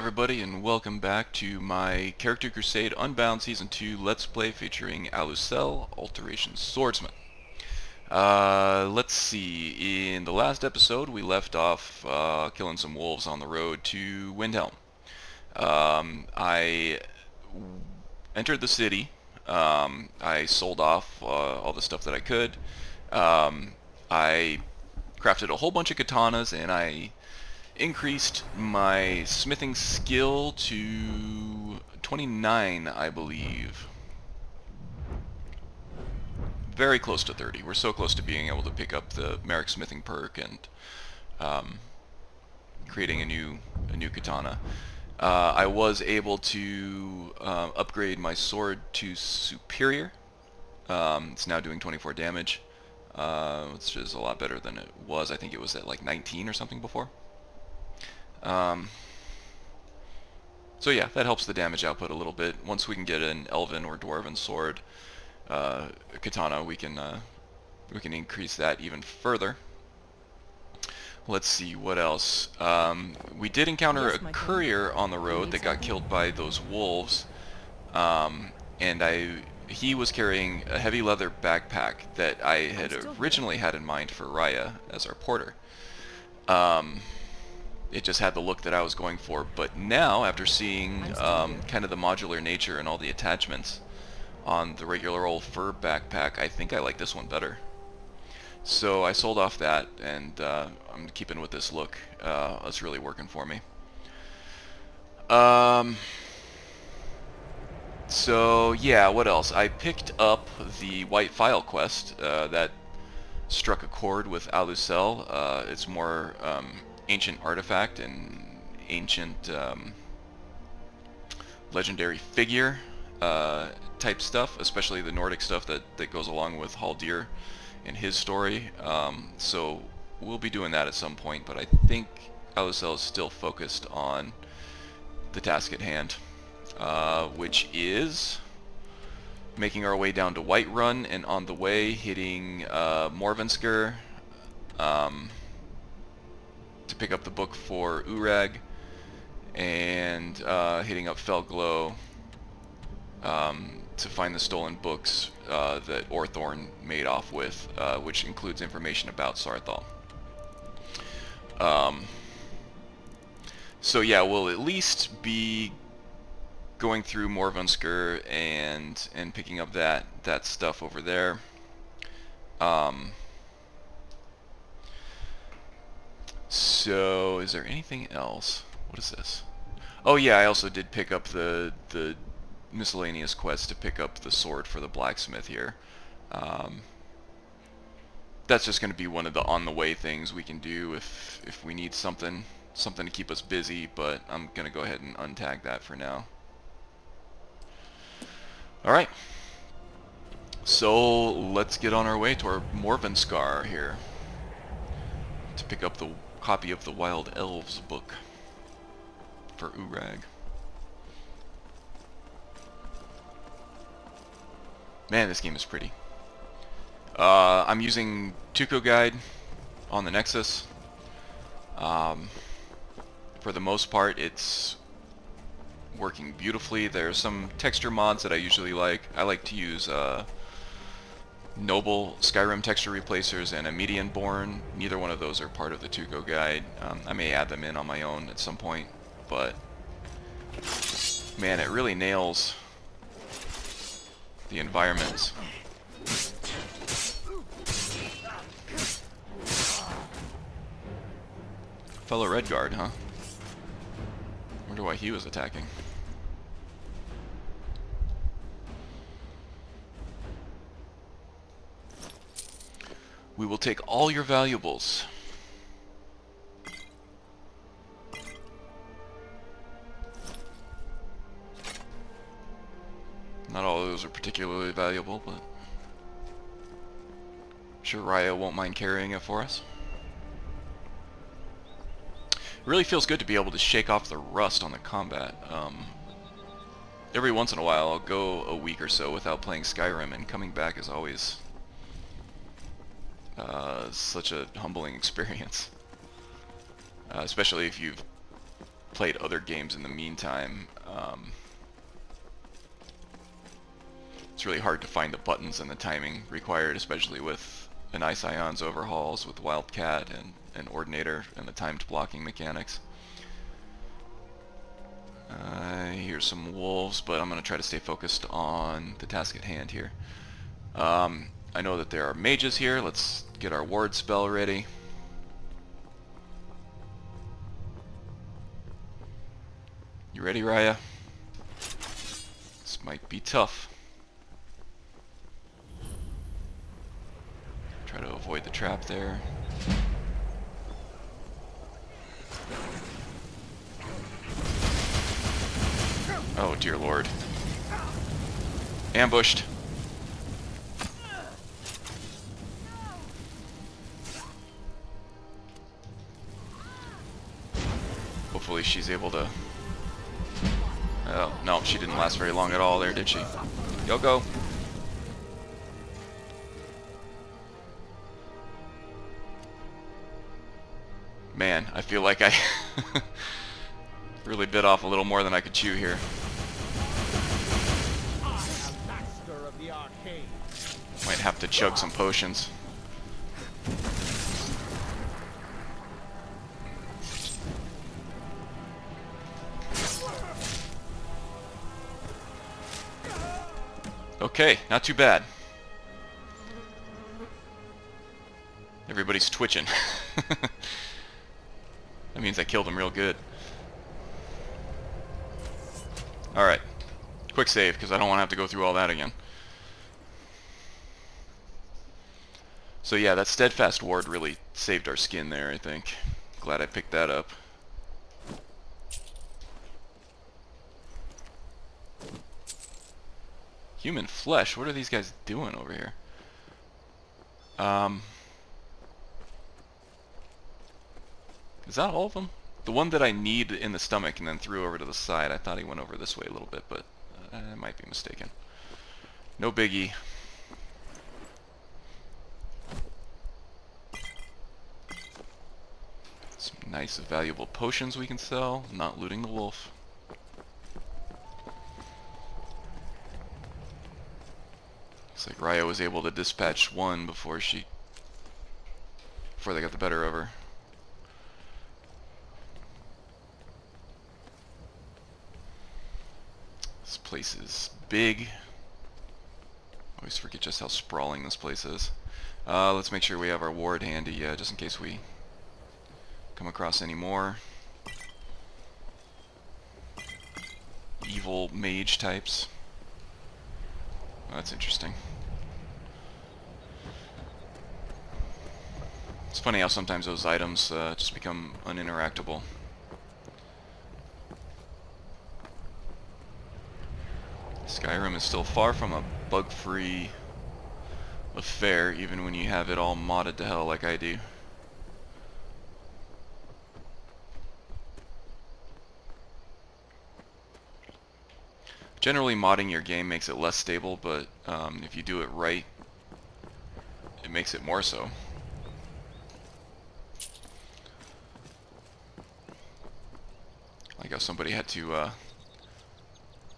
everybody, and welcome back to my Character Crusade Unbound Season 2 Let's Play featuring Alusell, Alteration Swordsman. Let's see, in the last episode we left off killing some wolves on the road to Windhelm. I entered the city. I sold off all the stuff that I could. I crafted a whole bunch of katanas, and I increased my smithing skill to 29, I believe. Very close to 30. We're so close to being able to pick up the Merrick smithing perk and creating a new katana. I was able to upgrade my sword to superior. It's now doing 24 damage, which is a lot better than it was. I think it was at like 19 or something before. So yeah, that helps the damage output a little bit. Once we can get an elven or dwarven sword, katana, we can increase that even further. Let's see what else. We did encounter a courier on the road that got killed by those wolves, and he was carrying a heavy leather backpack that I had originally had in mind for Raya as our porter. It just had the look that I was going for, but now, after seeing kind of the modular nature and all the attachments on the regular old fur backpack, I think I like this one better. So I sold off that, and I'm keeping with this look. It's really working for me. So yeah, what else? I picked up the White File quest that struck a chord with Alusell. It's more ancient artifact and ancient legendary figure type stuff, especially the Nordic stuff that goes along with Haldir and his story. So we'll be doing that at some point, but I think Alusell is still focused on the task at hand, which is making our way down to Whiterun, and on the way hitting Morvunskar, to pick up the book for Urag, and hitting up Felglow to find the stolen books that Orthorn made off with, which includes information about Sarthal. So yeah, we'll at least be going through Morvunskar and picking up that stuff over there. So, is there anything else? What is this? Oh yeah, I also did pick up the miscellaneous quest to pick up the sword for the blacksmith here. That's just going to be one of the on-the-way things we can do if we need something to keep us busy, but I'm going to go ahead and untag that for now. Alright. So, let's get on our way to our Morvunskar here to pick up the copy of the Wild Elves book for Urag. Man, this game is pretty. I'm using Tuco Guide on the Nexus. For the most part, it's working beautifully. There are some texture mods that I usually like. I like to use Noble Skyrim texture replacers and a Medianborn. Neither one of those are part of the Tuco Guide. I may add them in on my own at some point, but man, it really nails the environments. Fellow Redguard, huh? Wonder why he was attacking. We will take all your valuables. Not all of those are particularly valuable, but I'm sure Raya won't mind carrying it for us. It really feels good to be able to shake off the rust on the combat. Every once in a while I'll go a week or so without playing Skyrim, and coming back is always such a humbling experience. Especially if you've played other games in the meantime, it's really hard to find the buttons and the timing required, especially with an Ice Ions overhauls with Wildcat and Ordinator and the timed blocking mechanics. Here's some wolves, but I'm going to try to stay focused on the task at hand here. I know that there are mages here. Let's get our ward spell ready. You ready, Raya? This might be tough. Try to avoid the trap there. Oh dear lord. Ambushed. Hopefully she's able to... Oh, no, she didn't last very long at all there, did she? Yo, go. Man, I feel like I really bit off a little more than I could chew here. Might have to chug some potions. Okay, not too bad. Everybody's twitching. That means I killed him real good. Alright. Quick save, because I don't want to have to go through all that again. So yeah, that steadfast ward really saved our skin there, I think. Glad I picked that up. Human flesh, what are these guys doing over here? Is that all of them? The one that I kneed in the stomach and then threw over to the side, I thought he went over this way a little bit, but I might be mistaken. No biggie. Some nice valuable potions we can sell, not looting the wolf. Looks like Raya was able to dispatch one before they got the better of her. This place is big. Always forget just how sprawling this place is. Let's make sure we have our ward handy, just in case we come across any more evil mage types. Oh, that's interesting. It's funny how sometimes those items just become uninteractable. Skyrim is still far from a bug-free affair, even when you have it all modded to hell like I do. Generally, modding your game makes it less stable, but if you do it right, it makes it more so. Like how somebody had to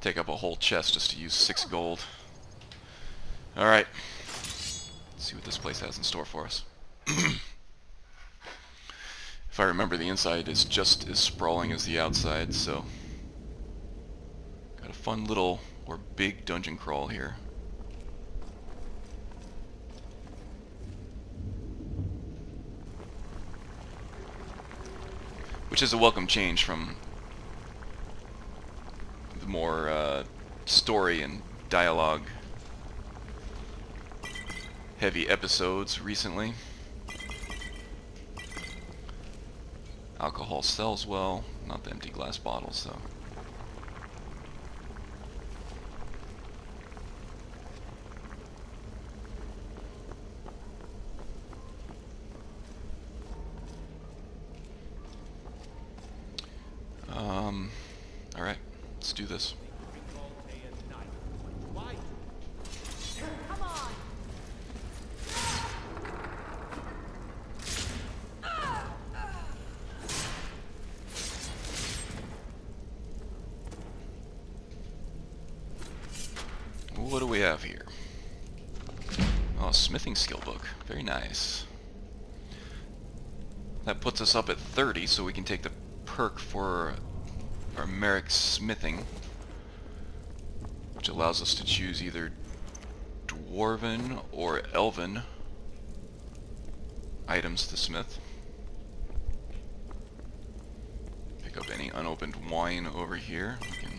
take up a whole chest just to use 6 gold. Alright. Let's see what this place has in store for us. If I remember, the inside is just as sprawling as the outside, so... Got a fun little, or big dungeon crawl here. Which is a welcome change from the more story and dialogue heavy episodes recently. Alcohol sells well, not the empty glass bottles though. Alright, let's do this. what do we have here? Oh, smithing skill book. Very nice. That puts us up at 30, so we can take the perk for our Merrick smithing, which allows us to choose either dwarven or elven items to smith. Pick up any unopened wine over here. We can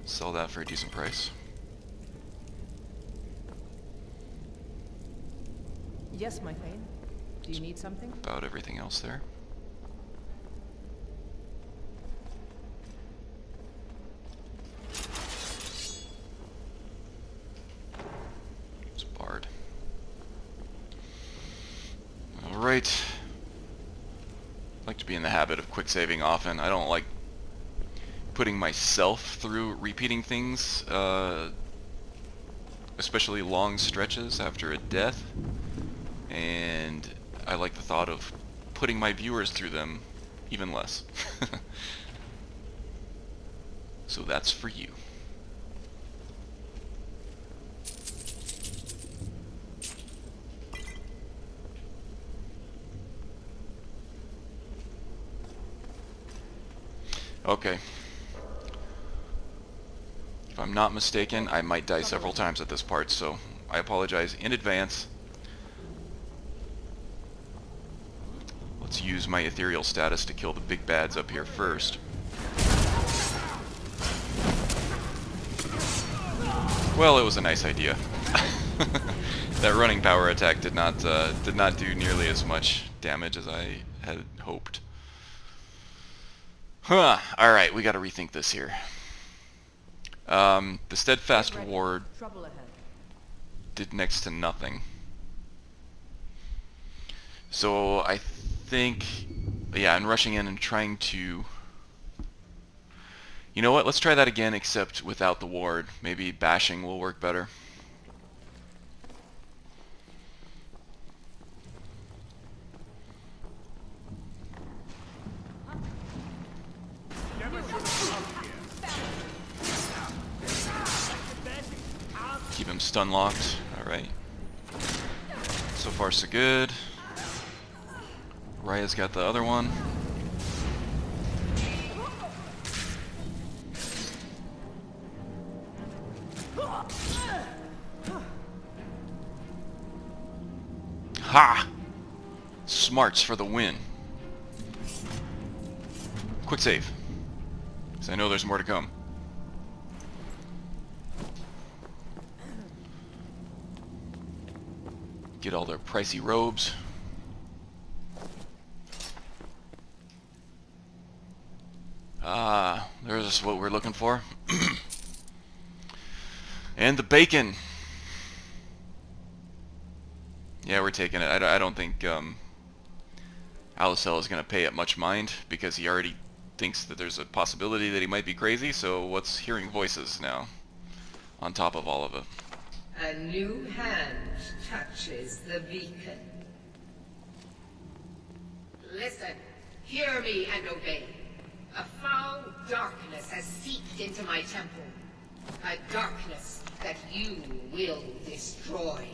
sell that for a decent price. Yes, my Thane. Do you need something? About everything else there. It's Bard. Alright. I like to be in the habit of quick saving often. I don't like putting myself through repeating things, especially long stretches after a death. And I like the thought of putting my viewers through them even less. So that's for you. Okay. If I'm not mistaken, I might die several times at this part, so I apologize in advance. Let's use my ethereal status to kill the big bads up here first. Well, it was a nice idea. That running power attack did not do nearly as much damage as I had hoped. Huh. All right, we got to rethink this here. The steadfast ward did next to nothing. So I think, yeah, I'm rushing in and trying to... You know what, let's try that again, except without the ward. Maybe bashing will work better. Keep him stun locked. Alright. So far so good. Raya's got the other one. Ha! Smarts for the win. Quick save, because I know there's more to come. Get all their pricey robes. Ah, there's what we're looking for. And the bacon. Yeah, we're taking it. I don't think Alusell is going to pay it much mind, because he already thinks that there's a possibility that he might be crazy, so what's hearing voices now on top of all of it? A new hand touches the beacon. Listen, hear me and obey. A foul darkness has seeped into my temple. A darkness that you will destroy.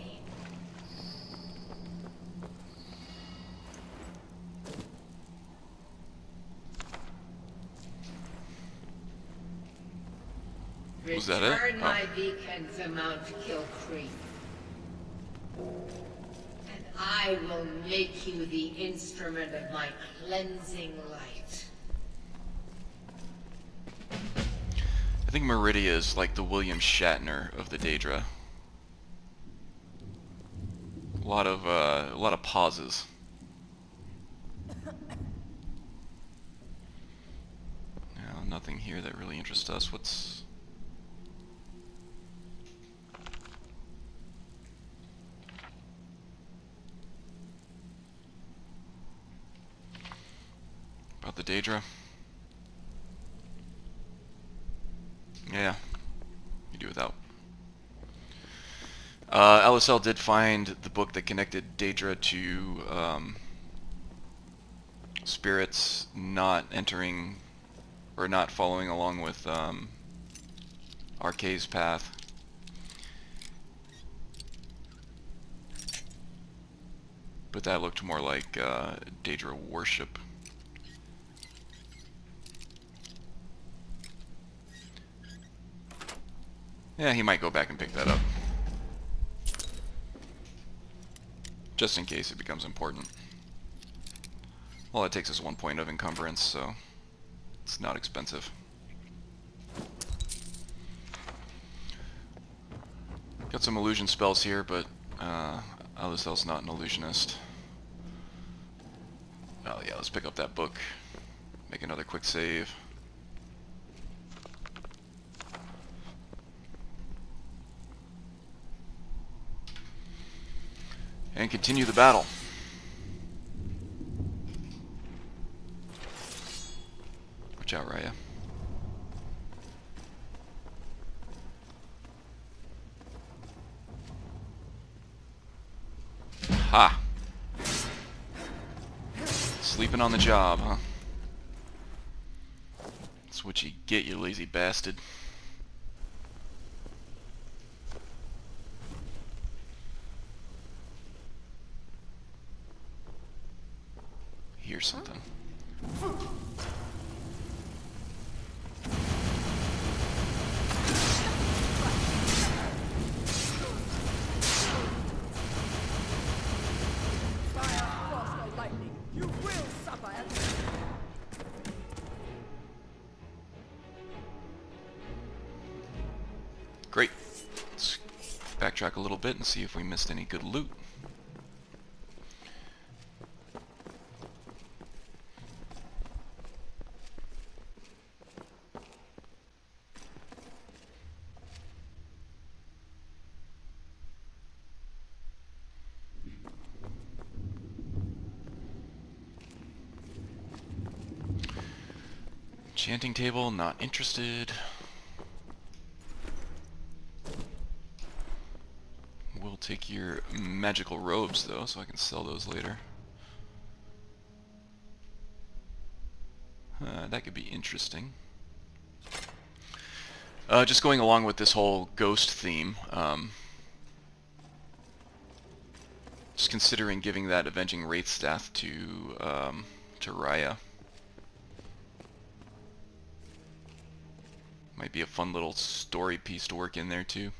Was that it? Return my beacon to Mount Kilcreek. And I will make you the instrument of my cleansing light. I think Meridia is like the William Shatner of the Daedra. A lot of pauses. Now, nothing here that really interests us. What's... about the Daedra? Yeah, you do without. Alusell did find the book that connected Daedra to spirits not entering or not following along with Arcae's path. But that looked more like Daedra worship. Yeah, he might go back and pick that up. Just in case it becomes important. Well, it takes us 1 point of encumbrance, so it's not expensive. Got some illusion spells here, but Alusell's not an illusionist. Oh yeah, let's pick up that book. Make another quick save. And continue the battle. Watch out, Raya. Ha! Sleeping on the job, huh? That's what you get, you lazy bastard. Here's something. Great. Let's backtrack a little bit and see if we missed any good loot. Enchanting table, not interested. We'll take your magical robes though, so I can sell those later. That could be interesting. Just going along with this whole ghost theme, just considering giving that Avenging Wraith staff to Raya. Might be a fun little story piece to work in there too.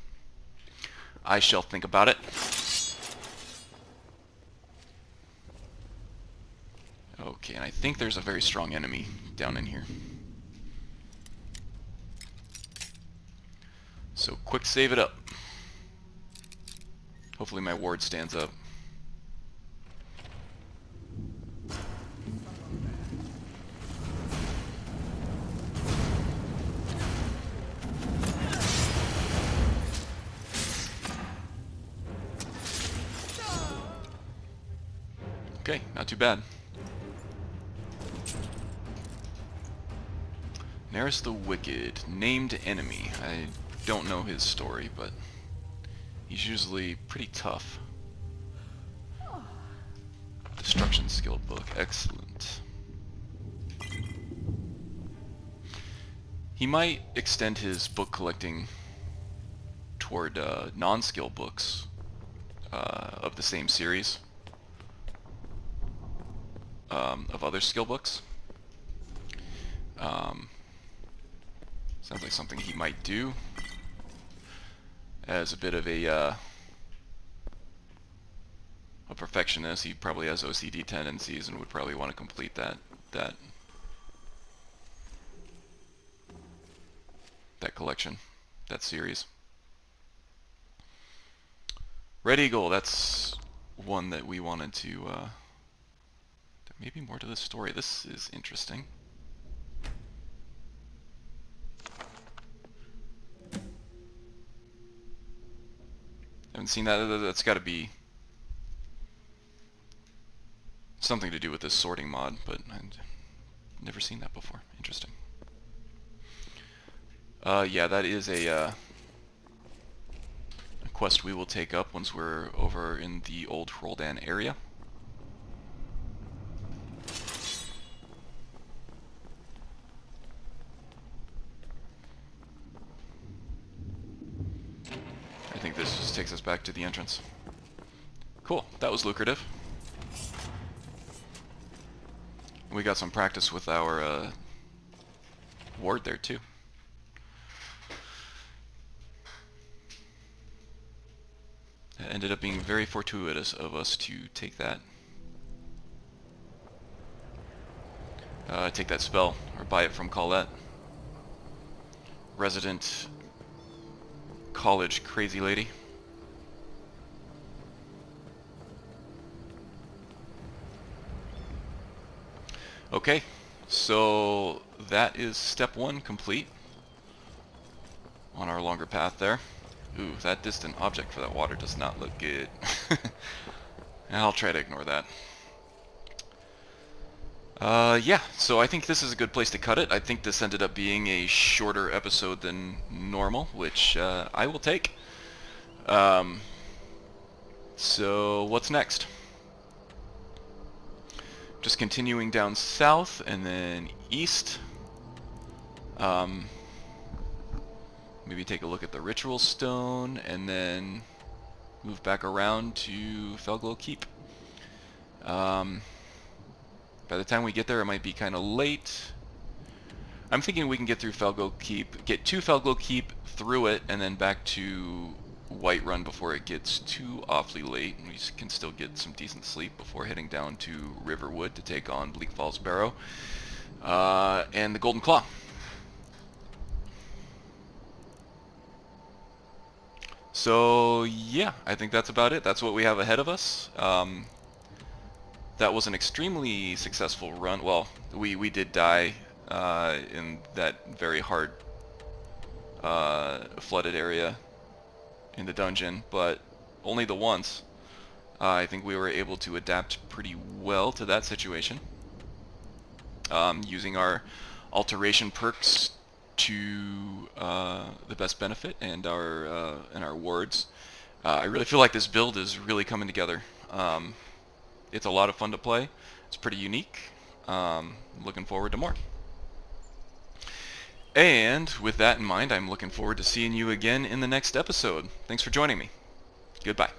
I shall think about it. Okay, and I think there's a very strong enemy down in here. So quick save it up. Hopefully my ward stands up. Okay, not too bad. Neris the Wicked, named enemy. I don't know his story, but he's usually pretty tough. Destruction skill book, excellent. He might extend his book collecting toward non-skill books of the same series. Of other skill books. Sounds like something he might do. As a bit of a perfectionist, he probably has OCD tendencies and would probably want to complete that collection, that series. Red Eagle, that's one that we wanted to. There may be more to this story. This is interesting. Haven't seen that. That's got to be something to do with this sorting mod, but I've never seen that before. Interesting. Yeah, that is a quest we will take up once we're over in the old Roldan area. just takes us back to the entrance. Cool, that was lucrative. We got some practice with our ward there too. It ended up being very fortuitous of us to take that. Take that spell, or buy it from Colette. Resident college crazy lady. Okay, so that is step 1 complete on our longer path there. Ooh, that distant object for that water does not look good. I'll try to ignore that. Yeah, so I think this is a good place to cut it. I think this ended up being a shorter episode than normal, which I will take. So what's next? Just continuing down south and then east. Maybe take a look at the ritual stone and then move back around to Felglow Keep. By the time we get there, it might be kind of late. I'm thinking we can get through Felglow Keep, get to Felglow Keep, through it, and then back to Whiterun before it gets too awfully late. We can still get some decent sleep before heading down to Riverwood to take on Bleak Falls Barrow and the Golden Claw. So yeah, I think that's about it. That's what we have ahead of us. That was an extremely successful run. Well, we did die in that very hard flooded area in the dungeon, but only the once. I think we were able to adapt pretty well to that situation, using our alteration perks to the best benefit and our wards. I really feel like this build is really coming together. It's a lot of fun to play. It's pretty unique. Looking forward to more. And with that in mind, I'm looking forward to seeing you again in the next episode. Thanks for joining me. Goodbye.